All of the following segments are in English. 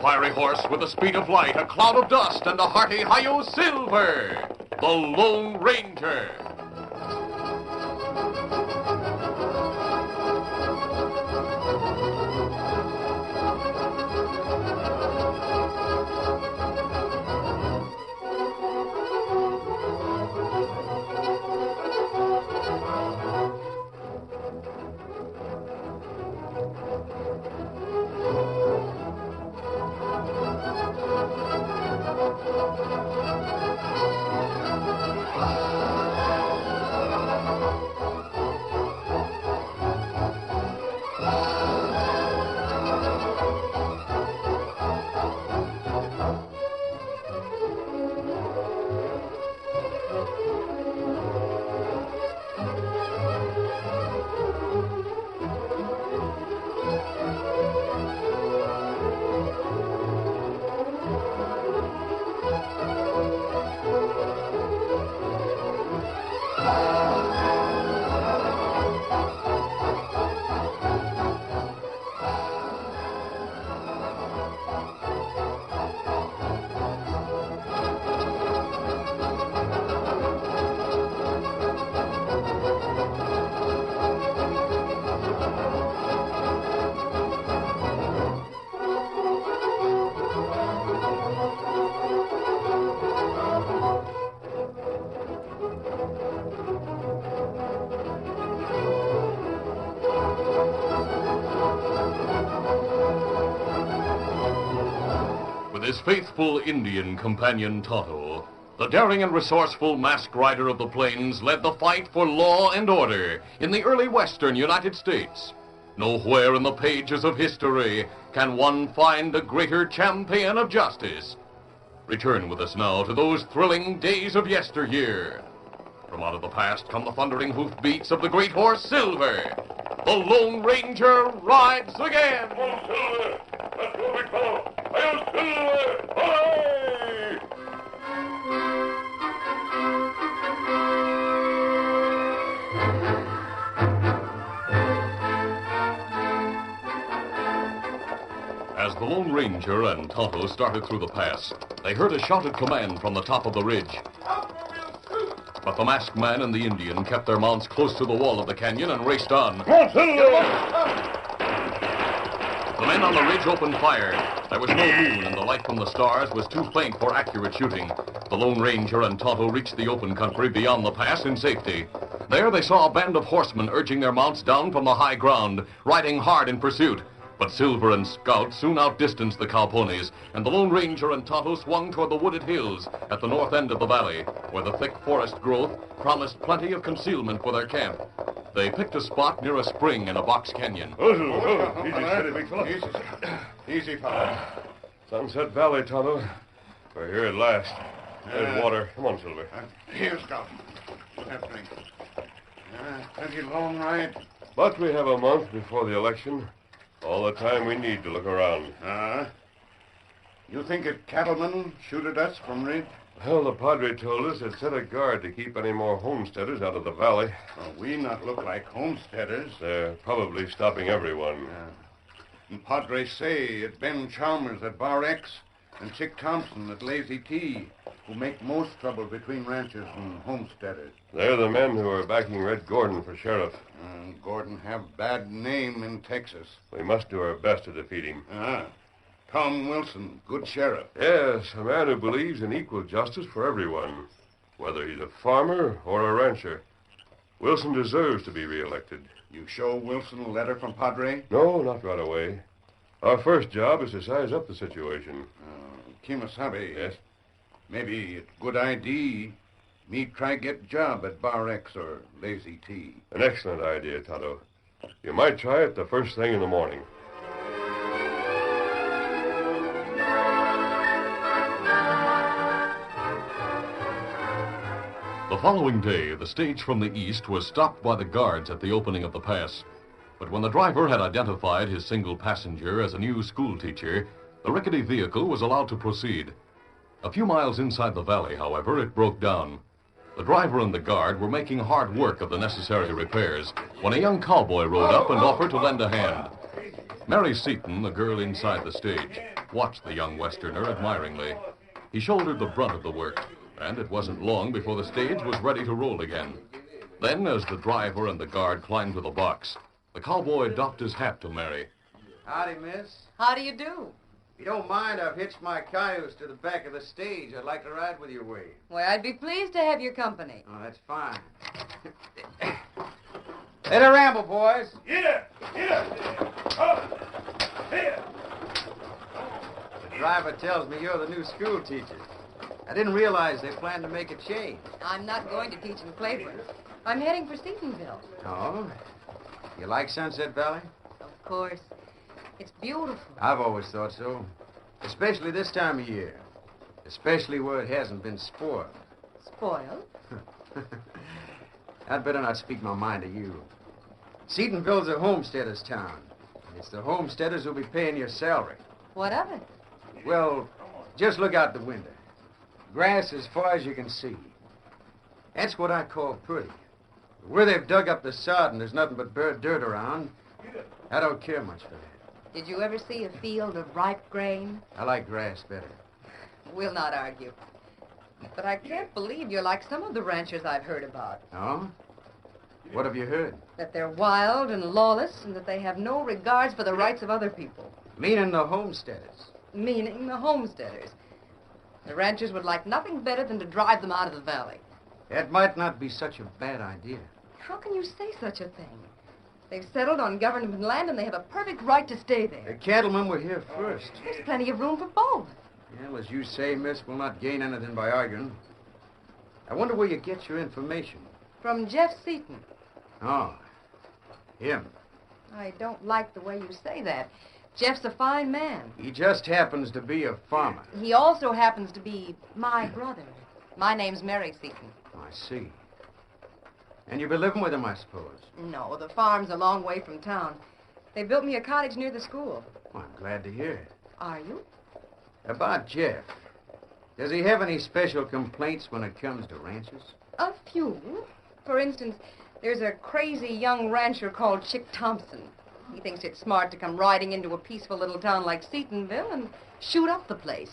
fiery horse with the speed of light, a cloud of dust, and a hearty hi-yo Silver, the Lone Ranger. With his faithful Indian companion Tonto, the daring and resourceful masked rider of the plains led the fight for law and order in the early western United States. Nowhere in the pages of history can one find a greater champion of justice. Return with us now to those thrilling days of yesteryear. From out of the past come the thundering hoofbeats of the great horse Silver. The Lone Ranger rides again. Come on, Silver! Let's go, big fellow! Hail, Silver! Hooray! As the Lone Ranger and Tonto started through the pass, they heard a shouted command from the top of the ridge. But the masked man and the Indian kept their mounts close to the wall of the canyon and raced on. Come on, Silver! The men on the ridge opened fire. There was no moon, and the light from the stars was too faint for accurate shooting. The Lone Ranger and Tonto reached the open country beyond the pass in safety. There they saw a band of horsemen urging their mounts down from the high ground, riding hard in pursuit. But Silver and Scout soon outdistanced the cowponies, and the Lone Ranger and Tonto swung toward the wooded hills at the north end of the valley, where the thick forest growth promised plenty of concealment for their camp. They picked a spot near a spring in a box canyon. Easy, steady, big fellow. Easy, fellow. Sunset Valley, Tonto. We're here at last. There's water. Come on, Silver. Here, Scout. Have a drink. Plenty long ride. But we have a month before the election. All the time we need to look around. You think a cattleman shoot at us from ridge? Well, the Padre told us it set a guard to keep any more homesteaders out of the valley. Well, we not look like homesteaders. They're probably stopping everyone. And Padre say it's Ben Chalmers at Bar X and Chick Thompson at Lazy T who make most trouble between ranchers and homesteaders. They're the men who are backing Red Gordon for sheriff. Gordon have bad name in Texas. We must do our best to defeat him. Tom Wilson, good sheriff. Yes, a man who believes in equal justice for everyone, whether he's a farmer or a rancher. Wilson deserves to be reelected. You show Wilson a letter from Padre? No, not right away. Our first job is to size up the situation. Kimasabi. Yes? Maybe it's good idea me try get job at Bar X or Lazy T. An excellent idea, Tonto. You might try it the first thing in the morning. The following day, the stage from the east was stopped by the guards at the opening of the pass. But when the driver had identified his single passenger as a new schoolteacher, the rickety vehicle was allowed to proceed. A few miles inside the valley, however, it broke down. The driver and the guard were making hard work of the necessary repairs when a young cowboy rode up and offered to lend a hand. Mary Seaton, the girl inside the stage, watched the young Westerner admiringly. He shouldered the brunt of the work, and it wasn't long before the stage was ready to roll again. Then, as the driver and the guard climbed to the box, the cowboy doffed his hat to Mary. Howdy, miss. How do you do? If you don't mind, I've hitched my cayuse to the back of the stage. I'd like to ride with you away. Well, I'd be pleased to have your company. Oh, that's fine. Let her ramble, boys. Here! The driver tells me you're the new school teacher. I didn't realize they planned to make a change. I'm not going to teach in Claiborne. I'm heading for Seatonville. Oh? You like Sunset Valley? Of course. It's beautiful. I've always thought so. Especially this time of year. Especially where it hasn't been spoiled. Spoiled? I'd better not speak my mind to you. Seatonville's a homesteader's town. And it's the homesteaders who'll be paying your salary. What of it? Well, just look out the window. Grass as far as you can see. That's what I call pretty. Where they've dug up the sod and there's nothing but bare dirt around, I don't care much for that. Did you ever see a field of ripe grain? I like grass better. We'll not argue. But I can't believe you're like some of the ranchers I've heard about. Oh? What have you heard? That they're wild and lawless and that they have no regards for the rights of other people. Meaning the homesteaders. Meaning the homesteaders. The ranchers would like nothing better than to drive them out of the valley. That might not be such a bad idea. How can you say such a thing? They've settled on government land and they have a perfect right to stay The there. cattlemen were here first. There's plenty of room for both. Well, as you say, miss, we'll not gain anything by arguing. I wonder where you get your information. From Jeff Seaton. Oh, him. I don't like the way you say that. Jeff's a fine man. He just happens to be a farmer. He also happens to be my brother. My name's Mary Seaton. I see. And you've been living with him, I suppose? No, the farm's a long way from town. They built me a cottage near the school. Well, I'm glad to hear it. Are you? About Jeff. Does he have any special complaints when it comes to ranches? A few. For instance, there's a crazy young rancher called Chick Thompson. He thinks it's smart to come riding into a peaceful little town like Seatonville and shoot up the place.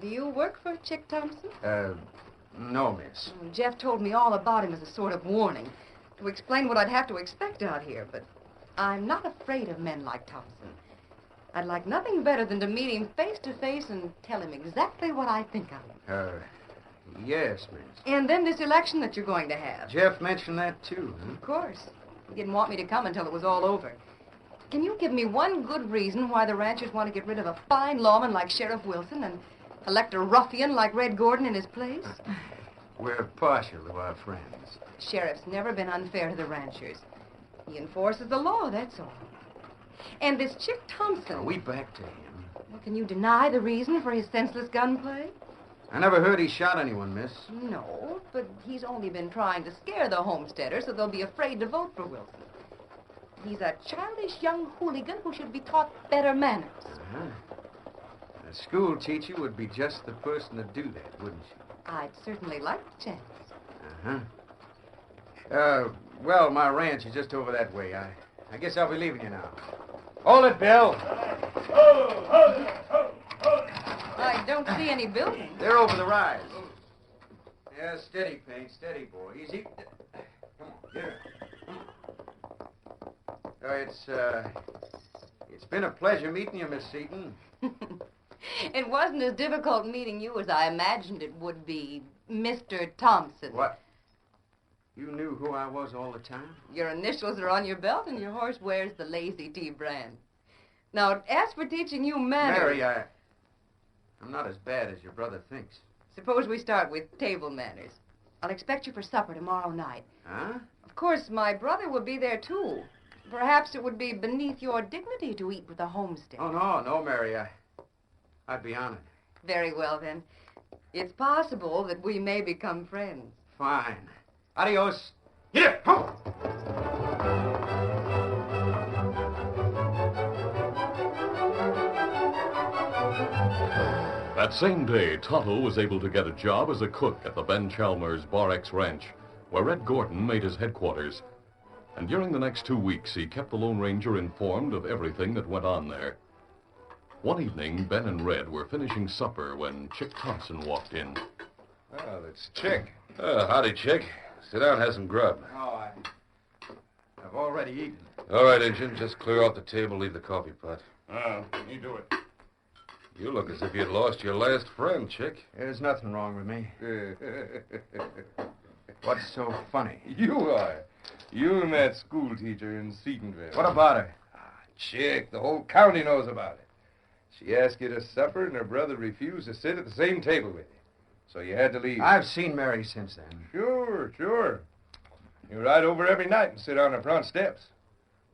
Do you work for Chick Thompson? No, miss. Jeff told me all about him as a sort of warning, to explain what I'd have to expect out here, but I'm not afraid of men like Thompson. I'd like nothing better than to meet him face to face and tell him exactly what I think of him. Yes, miss. And then this election that you're going to have. Jeff mentioned that, too, huh? Of course. He didn't want me to come until it was all over. Can you give me one good reason why the ranchers want to get rid of a fine lawman like Sheriff Wilson and elect a ruffian like Red Gordon in his place? We're partial to our friends. Sheriff's never been unfair to the ranchers. He enforces the law, that's all. And this Chick Thompson... Are we back to him? Well, can you deny the reason for his senseless gunplay? I never heard he shot anyone, miss. No, but he's only been trying to scare the homesteaders so they'll be afraid to vote for Wilson. He's a childish young hooligan who should be taught better manners. Uh-huh. A school teacher would be just the person to do that, wouldn't she? I'd certainly like the chance. Uh-huh. Well, my ranch is just over that way. I guess I'll be leaving you now. Hold it, Bill. I don't see any buildings. They're over the rise. Yeah, steady, Paint. Steady, boy. Easy. Come on, get her. It's been a pleasure meeting you, Miss Seaton. It wasn't as difficult meeting you as I imagined it would be, Mr. Thompson. What? You knew who I was all the time? Your initials are on your belt and your horse wears the Lazy T brand. Now, as for teaching you manners... Mary, I'm not as bad as your brother thinks. Suppose we start with table manners. I'll expect you for supper tomorrow night. Huh? Of course, my brother will be there, too. Perhaps it would be beneath your dignity to eat with a homestead. Oh, no, Mary. I'd be honored. Very well, then. It's possible that we may become friends. Fine. Adios. Here, come. That same day, Tonto was able to get a job as a cook at the Ben Chalmers Bar X Ranch, where Red Gordon made his headquarters. And during the next 2 weeks, he kept the Lone Ranger informed of everything that went on there. One evening, Ben and Red were finishing supper when Chick Thompson walked in. Oh, that's Chick. Howdy, Chick. Sit down and have some grub. Oh, I've already eaten. All right, Injun, just clear off the table, leave the coffee pot. Me do it. You look as if you'd lost your last friend, Chick. There's nothing wrong with me. What's so funny? You are. You and that school teacher in Seatonville. What about her? Chick, the whole county knows about it. She asked you to supper, and her brother refused to sit at the same table with you. So you had to leave. I've seen Mary since then. Sure. You ride over every night and sit on the front steps.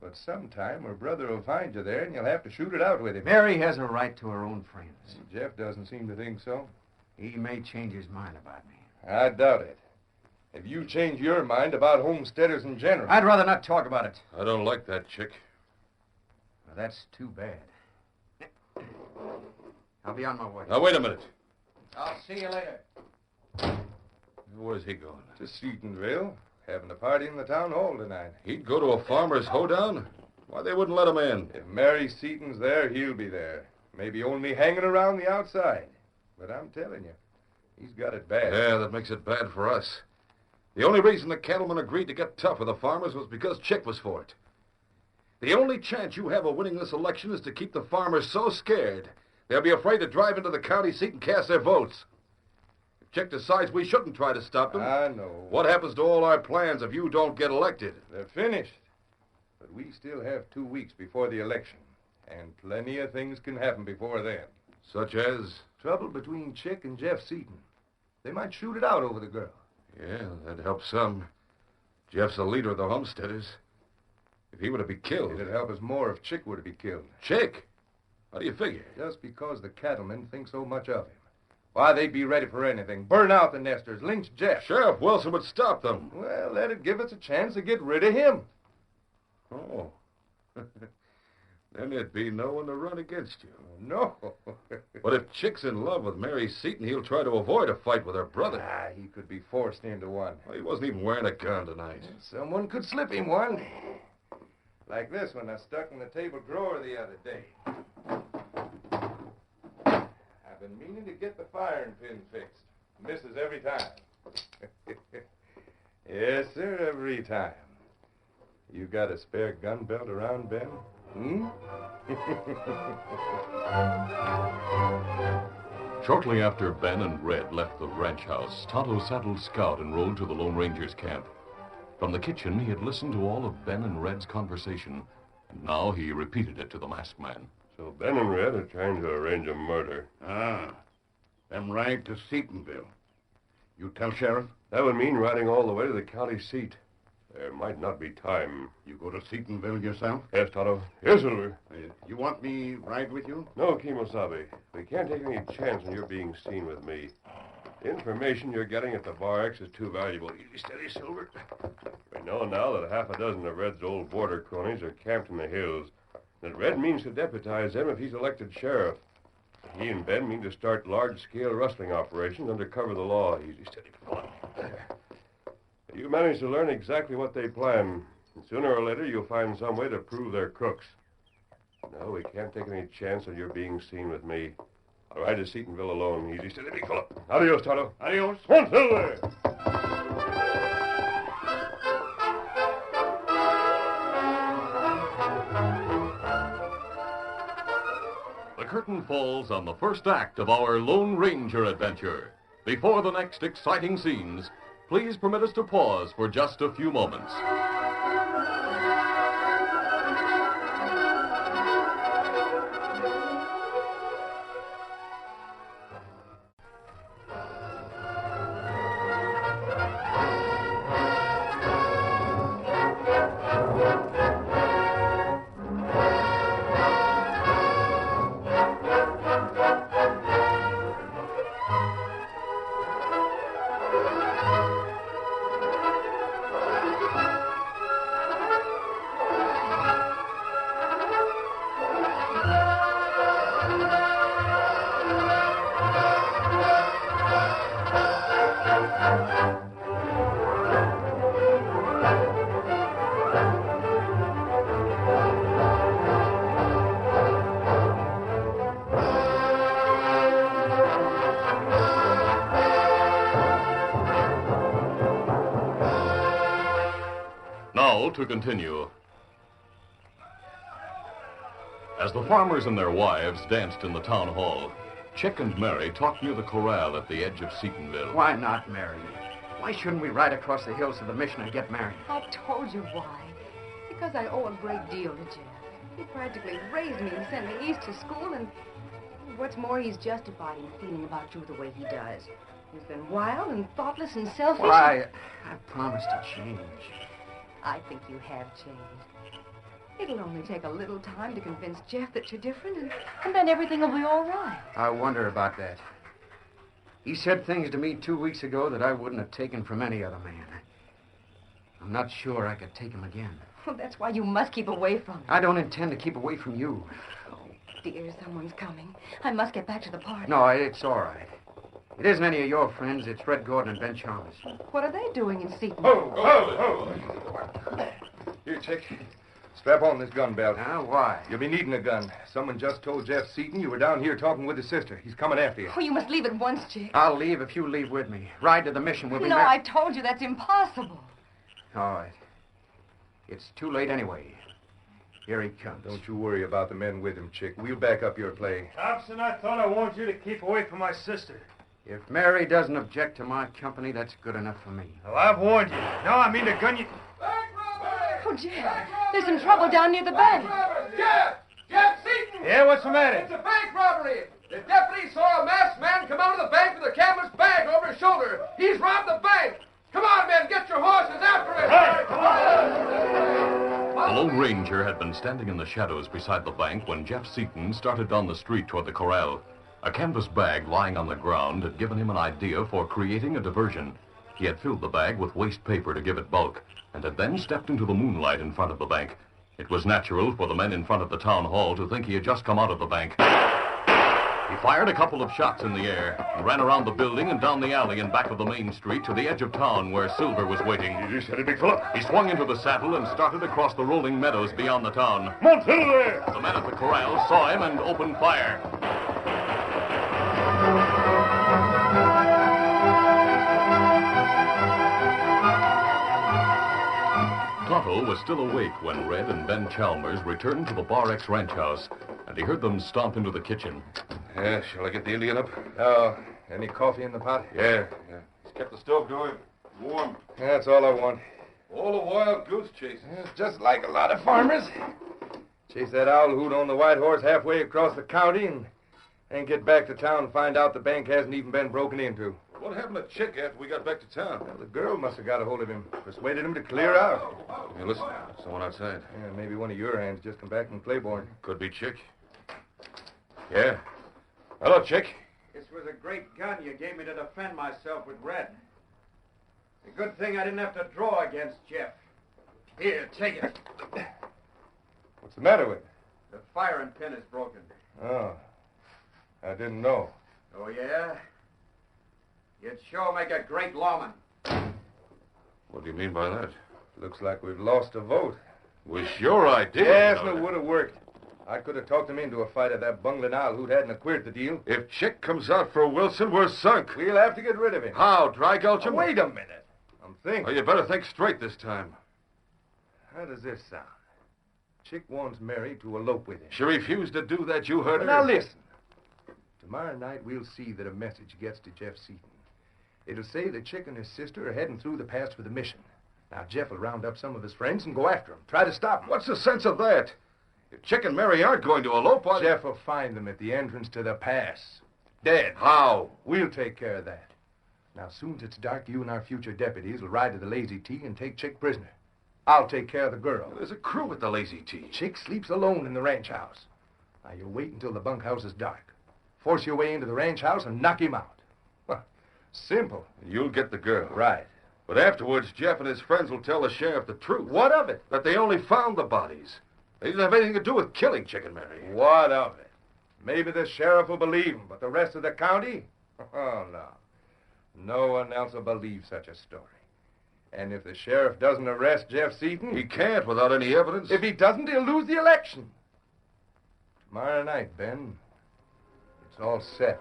But sometime her brother will find you there, and you'll have to shoot it out with him. Mary has a right to her own friends. Jeff doesn't seem to think so. He may change his mind about me. I doubt it. If you change your mind about homesteaders in general... I'd rather not talk about it. I don't like that, Chick. Well, that's too bad. I'll be on my way. Now, wait a minute. I'll see you later. Where's he going? To Seatonville, having a party in the town hall tonight. He'd go to a farmer's hoedown? Why, they wouldn't let him in. If Mary Seaton's there, he'll be there. Maybe only hanging around the outside. But I'm telling you, he's got it bad. Yeah, that makes it bad for us. The only reason the cattlemen agreed to get tough with the farmers was because Chick was for it. The only chance you have of winning this election is to keep the farmers so scared they'll be afraid to drive into the county seat and cast their votes. If Chick decides we shouldn't try to stop them... I know. What happens to all our plans if you don't get elected? They're finished. But we still have 2 weeks before the election. And plenty of things can happen before then. Such as? Trouble between Chick and Jeff Seaton. They might shoot it out over the girl. Yeah, that'd help some. Jeff's the leader of the homesteaders. If he were to be killed... It'd help us more if Chick were to be killed. Chick? How do you figure? Just because the cattlemen think so much of him. Why, they'd be ready for anything. Burn out the nesters, lynch Jeff. Sheriff Wilson would stop them. Well, that'd give us a chance to get rid of him. Oh. Then there'd be no one to run against you. No. But if Chick's in love with Mary Seaton, he'll try to avoid a fight with her brother. He could be forced into one. Well, he wasn't even wearing a gun tonight. Someone could slip him one. Like this one I stuck in the table drawer the other day. I've been meaning to get the firing pin fixed. Misses every time. Yes, sir, every time. You got a spare gun belt around, Ben? Shortly after Ben and Red left the ranch house, Tonto saddled Scout and rode to the Lone Ranger's camp. From the kitchen, he had listened to all of Ben and Red's conversation, and now he repeated it to the masked man. So Ben and Red are trying to arrange a murder. Them ride to Seatonville. You tell Sheriff? That would mean riding all the way to the county seat. There might not be time. You go to Seatonville yourself? Yes, Tonto. Yes, Silver. You want me ride with you? No, Kimosabe. We can't take any chance on your being seen with me. The information you're getting at the Bar X is too valuable. Easy, steady, Silver. We know now that half a dozen of Red's old border cronies are camped in the hills. That Red means to deputize them if he's elected sheriff. He and Ben mean to start large-scale rustling operations under cover of the law. Easy, steady. Come on. There. You manage to learn exactly what they plan. And sooner or later, you'll find some way to prove they're crooks. No, we can't take any chance on your being seen with me. I'll ride to Seatonville alone. Easy, steady, big fella. Adios, Tonto. Adios. One, Silver! The curtain falls on the first act of our Lone Ranger adventure. Before the next exciting scenes, please permit us to pause for just a few moments. to continue. As the farmers and their wives danced in the town hall, Chick and Mary talked near the corral at the edge of Seatonville. Why not, Mary? Why shouldn't we ride across the hills to the mission and get married? I told you why. Because I owe a great deal to Jeff. He practically raised me and sent me east to school, and what's more, he's justified in feeling about you the way he does. He's been wild and thoughtless and selfish. Well, I promised to change. I think you have changed. It'll only take a little time to convince Jeff that you're different, and then everything will be all right. I wonder about that. He said things to me 2 weeks ago that I wouldn't have taken from any other man. I'm not sure I could take him again. Well, that's why you must keep away from him. I don't intend to keep away from you. Oh, dear, someone's coming. I must get back to the party. No, it's all right. It isn't any of your friends. It's Red Gordon and Ben Chalmers. What are they doing in Seaton? Here, Chick. Strap on this gun belt. Now, why? You'll be needing a gun. Someone just told Jeff Seaton you were down here talking with his sister. He's coming after you. Oh, you must leave at once, Chick. I'll leave if you leave with me. Ride to the mission. We'll be No, back. I told you that's impossible. All right. It's too late anyway. Here he comes. Don't you worry about the men with him, Chick. We'll back up your play. Thompson, I thought I warned you to keep away from my sister. If Mary doesn't object to my company, that's good enough for me. Well, I've warned you. No, I mean the gun you... Oh, Jeff, there's some trouble down near the bank. Jeff! Jeff Seaton! Yeah, what's the matter? It's a bank robbery! The deputy saw a masked man come out of the bank with a canvas bag over his shoulder. He's robbed the bank! Come on, men, get your horses after him! Right, come on! The Lone Ranger had been standing in the shadows beside the bank when Jeff Seaton started down the street toward the corral. A canvas bag lying on the ground had given him an idea for creating a diversion. He had filled the bag with waste paper to give it bulk, and had then stepped into the moonlight in front of the bank. It was natural for the men in front of the town hall to think he had just come out of the bank. He fired a couple of shots in the air and ran around the building and down the alley and back of the main street to the edge of town where Silver was waiting. You said it, big fella. He swung into the saddle and started across the rolling meadows beyond the town. Come on, Silver there! The men at the corral saw him and opened fire. Tonto was still awake when Red and Ben Chalmers returned to the Bar X ranch house, and he heard them stomp into the kitchen. Yeah, shall I get the Indian up? Oh, any coffee in the pot? Yeah. He's kept the stove going. Warm. That's all I want. All a wild goose chase. It's just like a lot of farmers. Chase that owl hoot on the white horse halfway across the county and get back to town and find out the bank hasn't even been broken into. What happened to Chick after we got back to town? Well, the girl must have got a hold of him, persuaded him to clear out. Hey, listen. Someone outside. Yeah, maybe one of your hands just come back from Claiborne. Could be Chick. Yeah. Hello, Chick. This was a great gun you gave me to defend myself with Red. A good thing I didn't have to draw against Jeff. Here, take it. What's the matter with it? The firing pin is broken. Oh, I didn't know. Oh, yeah? You'd sure make a great lawman. What do you mean by that? Looks like we've lost a vote. Was your idea. Yes, it would have worked. I could have talked him into a fight at that bungling owl who hadn't queered the deal. If Chick comes out for Wilson, we're sunk. We'll have to get rid of him. How? Dry gulch him? Wait a minute. I'm thinking. Oh, you better think straight this time. How does this sound? Chick wants Mary to elope with him. She refused to do that. You heard her. Now listen. Tomorrow night we'll see that a message gets to Jeff Seaton. It'll say that Chick and his sister are heading through the pass for the mission. Now Jeff will round up some of his friends and go after them. Try to stop them. What's the sense of that? If Chick and Mary aren't going to elope, why... Jeff will find them at the entrance to the pass. Dead. How? We'll take care of that. Now, soon as it's dark, you and our future deputies will ride to the Lazy T and take Chick prisoner. I'll take care of the girl. There's a crew at the Lazy T. Chick sleeps alone in the ranch house. Now, you'll wait until the bunkhouse is dark. Force your way into the ranch house and knock him out. Well, simple. You'll get the girl. Right. But afterwards, Jeff and his friends will tell the sheriff the truth. What of it? That they only found the bodies. They didn't have anything to do with killing Chick and Mary. What of it? Maybe the sheriff will believe him, but the rest of the county? Oh, no. No one else will believe such a story. And if the sheriff doesn't arrest Jeff Seaton... He can't without any evidence. If he doesn't, he'll lose the election. Tomorrow night, Ben, it's all set.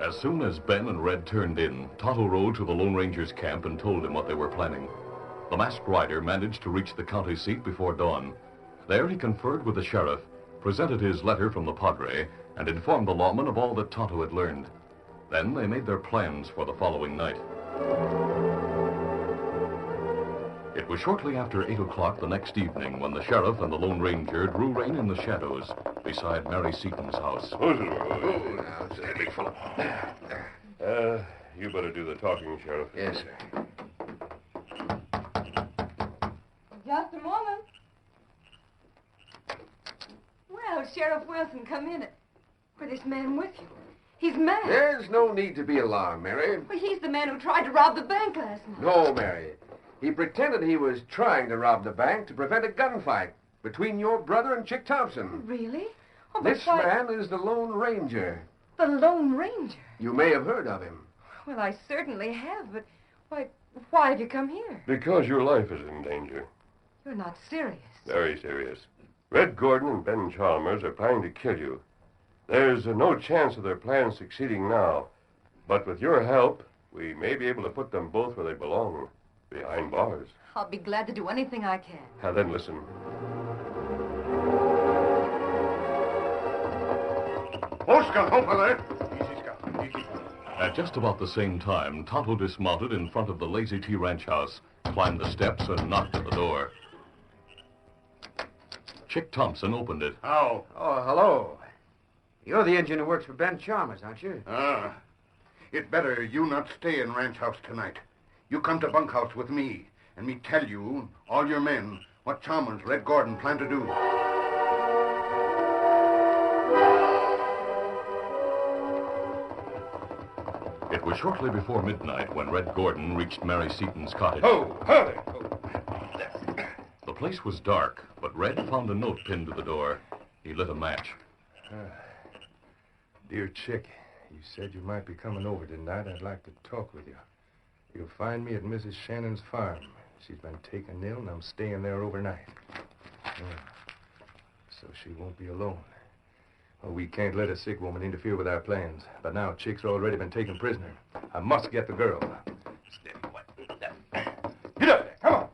As soon as Ben and Red turned in, Tonto rode to the Lone Ranger's camp and told him what they were planning. The masked rider managed to reach the county seat before dawn. There he conferred with the sheriff, presented his letter from the Padre, and informed the lawman of all that Tonto had learned. Then they made their plans for the following night. It was shortly after 8 o'clock the next evening when the sheriff and the Lone Ranger drew rein in the shadows beside Mary Seaton's house. Now, big fellow. You better do the talking, Sheriff. Yes, sir. Just a moment. Well, Sheriff Wilson, come in. For this man with you. He's mad. There's no need to be alarmed, Mary. Well, he's the man who tried to rob the bank last night. No, Mary. He pretended he was trying to rob the bank to prevent a gunfight between your brother and Chick Thompson. Really? Oh, but This why... man is the Lone Ranger. The Lone Ranger? You may have heard of him. Well, I certainly have, but why have you come here? Because your life is in danger. You're not serious. Very serious. Red Gordon and Ben Chalmers are planning to kill you. There's no chance of their plans succeeding now. But with your help, we may be able to put them both where they belong, behind bars. I'll be glad to do anything I can. Now then, listen. Oscar, over there. Easy, Scout. Easy. At just about the same time, Tonto dismounted in front of the Lazy T Ranch house, climbed the steps, and knocked at the door. Chick Thompson opened it. How? Oh, hello. You're the engine who works for Ben Chalmers, aren't you? Ah. It better you not stay in ranch house tonight. You come to bunkhouse with me, and me tell you, all your men, what Chalmers, Red Gordon plan to do. It was shortly before midnight when Red Gordon reached Mary Seaton's cottage. Oh, howdy. The place was dark, but Red found a note pinned to the door. He lit a match. Dear Chick, you said you might be coming over tonight. I'd like to talk with you. You'll find me at Mrs. Shannon's farm. She's been taken ill, and I'm staying there overnight. So she won't be alone. Well, we can't let a sick woman interfere with our plans. But now Chick's already been taken prisoner. I must get the girl. Steady, what? Get up there, come on.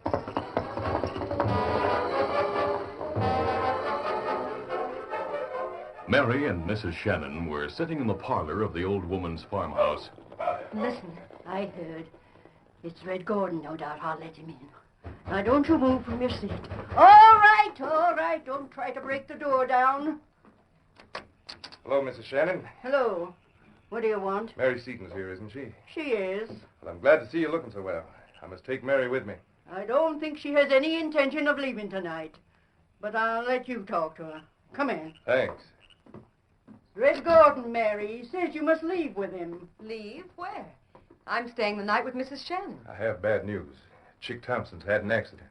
Mary and Mrs. Shannon were sitting in the parlor of the old woman's farmhouse. Listen, I heard. It's Red Gordon, no doubt. I'll let him in. Now, don't you move from your seat. All right, all right. Don't try to break the door down. Hello, Mrs. Shannon. Hello. What do you want? Mary Seaton's here, isn't she? She is. Well, I'm glad to see you looking so well. I must take Mary with me. I don't think she has any intention of leaving tonight. But I'll let you talk to her. Come in. Thanks. Red Gordon, Mary. He says you must leave with him. Leave? Where? I'm staying the night with Mrs. Shannon. I have bad news. Chick Thompson's had an accident.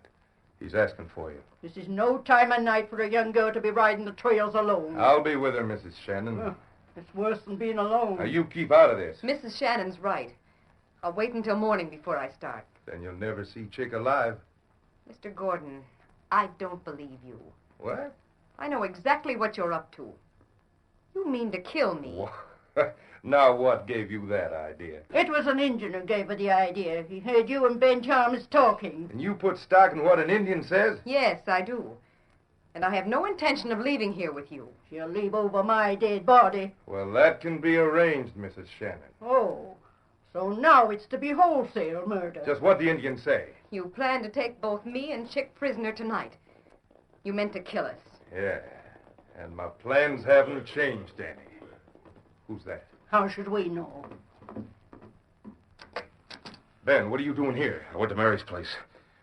He's asking for you. This is no time of night for a young girl to be riding the trails alone. I'll be with her, Mrs. Shannon. It's worse than being alone. Now, you keep out of this. Mrs. Shannon's right. I'll wait until morning before I start. Then you'll never see Chick alive. Mr. Gordon, I don't believe you. What? I know exactly what you're up to. You mean to kill me. Now, what gave you that idea? It was an Indian who gave her the idea. He heard you and Ben Chalmers talking. And you put stock in what an Indian says? Yes, I do. And I have no intention of leaving here with you. She'll leave over my dead body. Well, that can be arranged, Mrs. Shannon. Oh, so now it's to be wholesale murder. Just what the Indians say. You plan to take both me and Chick prisoner tonight. You meant to kill us. Yeah, and my plans haven't changed any. Who's that? How should we know? Ben, what are you doing here? I went to Mary's place.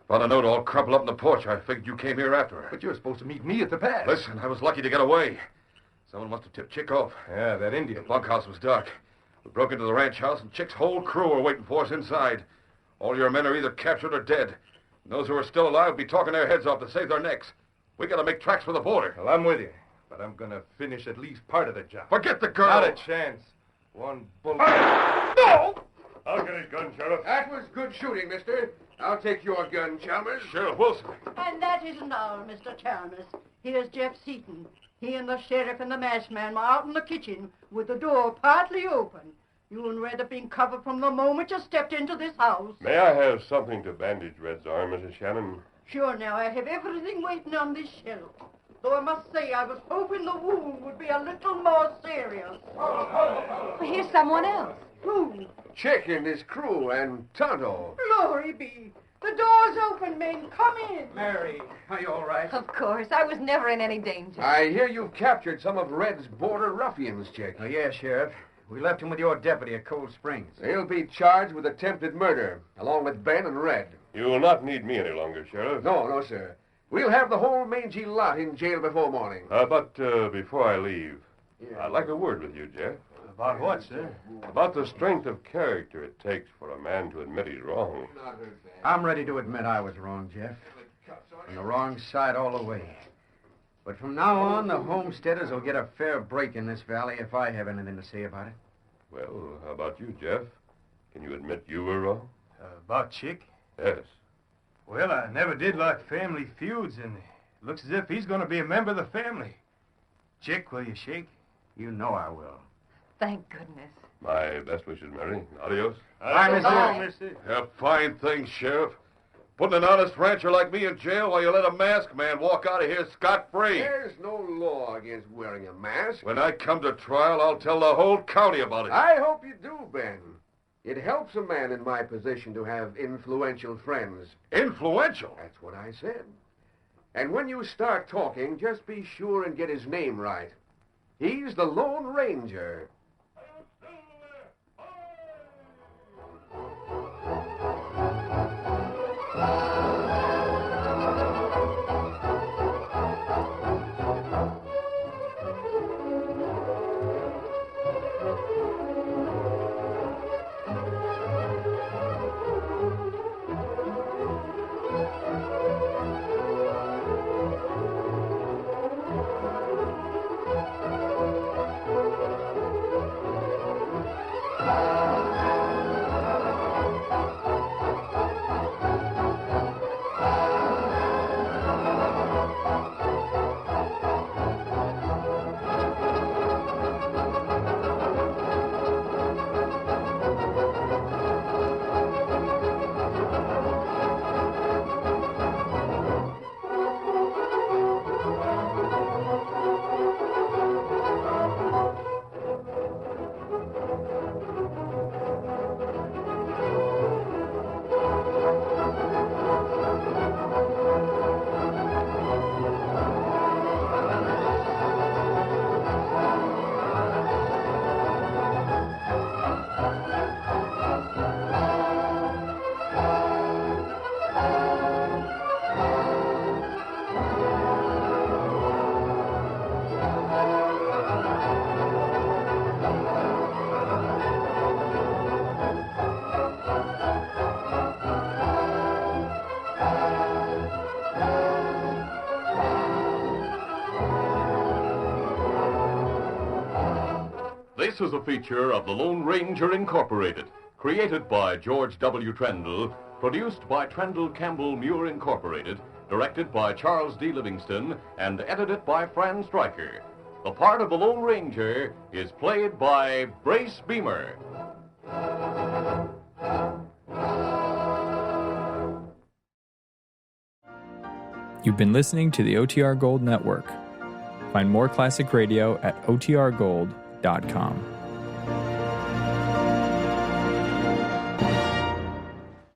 Found a note all crumpled up in the porch. I figured you came here after her. But you're supposed to meet me at the pass. Listen, I was lucky to get away. Someone must have tipped Chick off. Yeah, that Indian. The bunkhouse was dark. We broke into the ranch house, and Chick's whole crew were waiting for us inside. All your men are either captured or dead. And those who are still alive will be talking their heads off to save their necks. We gotta make tracks for the border. Well, I'm with you. But I'm gonna finish at least part of the job. Forget the girl. Not a chance. One bullet. No! I'll get his gun, Sheriff. That was good shooting, mister. I'll take your gun, Chalmers. Sheriff Wilson. And that isn't all, Mr. Chalmers. Here's Jeff Seaton. He and the sheriff and the masked man were out in the kitchen with the door partly open. You and Red have been covered from the moment you stepped into this house. May I have something to bandage Red's arm, Mrs. Shannon? Sure, now, I have everything waiting on this shelf. Though I must say, I was hoping the wound would be a little more serious. Well, here's someone else. Who? Chick and his crew and Tonto. Glory be. The door's open, men. Come in. Mary, are you all right? Of course. I was never in any danger. I hear you've captured some of Red's border ruffians, Chick. Oh, yeah, Sheriff. We left him with your deputy at Cold Springs. They'll be charged with attempted murder, along with Ben and Red. You will not need me any longer, Sheriff. No, sir. We'll have the whole mangy lot in jail before morning. But before I leave, I'd like a word with you, Jeff. About what, sir? About the strength of character it takes for a man to admit he's wrong. I'm ready to admit I was wrong, Jeff. On the wrong side all the way. But from now on, the homesteaders will get a fair break in this valley if I have anything to say about it. Well, how about you, Jeff? Can you admit you were wrong? About Chick? Yes. Well, I never did like family feuds, and it looks as if he's going to be a member of the family. Chick, will you shake? You know I will. Thank goodness. My best wishes, Mary. Adios. Bye, mister. Bye. mister. A fine thing, Sheriff. Putting an honest rancher like me in jail while you let a masked man walk out of here scot-free. There's no law against wearing a mask. When I come to trial, I'll tell the whole county about it. I hope you do, Ben. It helps a man in my position to have influential friends. Influential? That's what I said. And when you start talking, just be sure and get his name right. He's the Lone Ranger. This is a feature of the Lone Ranger Incorporated, created by George W. Trendle, produced by Trendle Campbell Muir Incorporated, directed by Charles D. Livingston, and edited by Fran Stryker. The part of the Lone Ranger is played by Brace Beamer. You've been listening to the OTR Gold Network. Find more classic radio at otrgold.com.